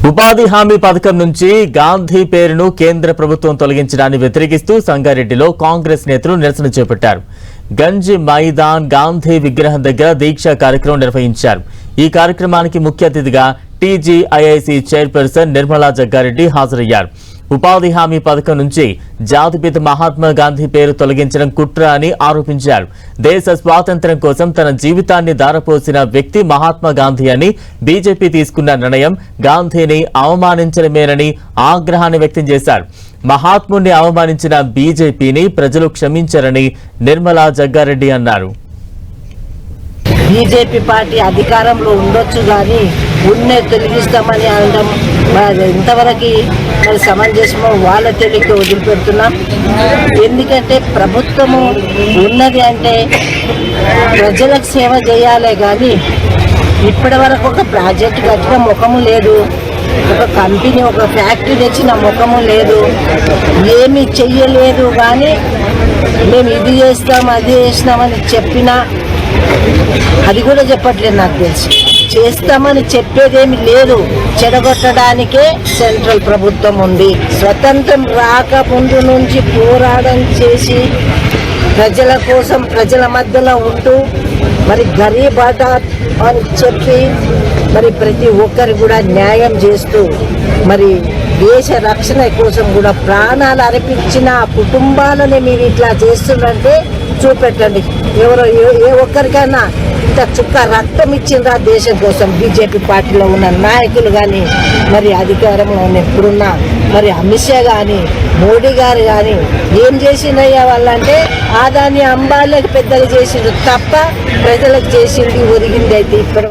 ఉపాధి హామీ పథకం నుంచి గాంధీ పేరును కేంద్ర ప్రభుత్వం తొలగించడాన్ని వ్యతిరేకిస్తూ సంగారెడ్డిలో కాంగ్రెస్ నేతలు నిరసన చేపట్టారు. గంజ్ మైదాన్ గాంధీ విగ్రహం దగ్గర దీక్ష కార్యక్రమం నిర్వహించారు. ఈ కార్యక్రమానికి ముఖ్య అతిథిగా టీజీఐఐసీ చైర్పర్సన్ నిర్మలా జగ్గారెడ్డి హాజరయ్యారు. ఉపాధి హామీ పథకం నుంచి జాతిపిత మహాత్మా గాంధీ పేరు తొలగించడం కుట్ర అని ఆరోపించారు. దేశ స్వాతంత్ర్యం కోసం తన జీవితాన్ని దారపోసిన వ్యక్తి మహాత్మా గాంధీ అని బీజేపీ తీసుకున్న నిర్ణయం గాంధీని అవమానించడమేనని ఆగ్రహాన్ని వ్యక్తం చేశారు. మహాత్ముడిని అవమానించిన బీజేపీని ప్రజలు క్షమించరని నిర్మలా జగ్గారెడ్డి అన్నారు. బీజేపీ పార్టీ అధికారంలో ఉండొచ్చు కానీ ఉన్నే తొలగిస్తామని అనడం ఇంతవరకు మరి సమంజసమో వాళ్ళ తెలియక వదిలిపెడుతున్నాం. ఎందుకంటే ప్రభుత్వము ఉన్నది అంటే ప్రజలకు సేవ చేయాలే కానీ ఇప్పటి వరకు ఒక ప్రాజెక్టు కట్టిన ముఖము లేదు, ఒక కంపెనీ ఒక ఫ్యాక్టరీ తెచ్చిన ముఖము లేదు, ఏమీ చెయ్యలేదు. కానీ మేము ఇది చేస్తాం అది చేసినామని చెప్పినా అది కూడా చెప్పట్లేదు. నాకు తెలిసి చేస్తామని చెప్పేదేమి లేదు. చెడగొట్టడానికే సెంట్రల్ ప్రభుత్వం ఉంది. స్వతంత్రం రాకముందు నుంచి పోరాటం చేసి ప్రజల కోసం ప్రజల మధ్యలో ఉంటూ మరి గరీబ్ హఠాత్ అని చెప్పి మరి ప్రతి ఒక్కరికి కూడా న్యాయం చేస్తూ మరి దేశ రక్షణ కోసం కూడా ప్రాణాలు అర్పించిన కుటుంబాలని మీరు ఇట్లా చేస్తుందంటే చూపెట్టండి. ఎవరో ఏ ఒక్కరికైనా ఇంత చుక్క రక్తం ఇచ్చిండ్రా దేశం కోసం బీజేపీ పార్టీలో ఉన్న నాయకులు కానీ మరి అధికారంలో ఎప్పుడున్నా మరి అమిత్ షా కానీ మోడీ గారు కానీ ఏం చేసిండయ్యా వాళ్ళంటే ఆదాని అంబాలకు పెద్దగా చేసిండ్రు తప్ప ప్రజలకు చేసింది ఒరిగింది అయితే ఇప్పటి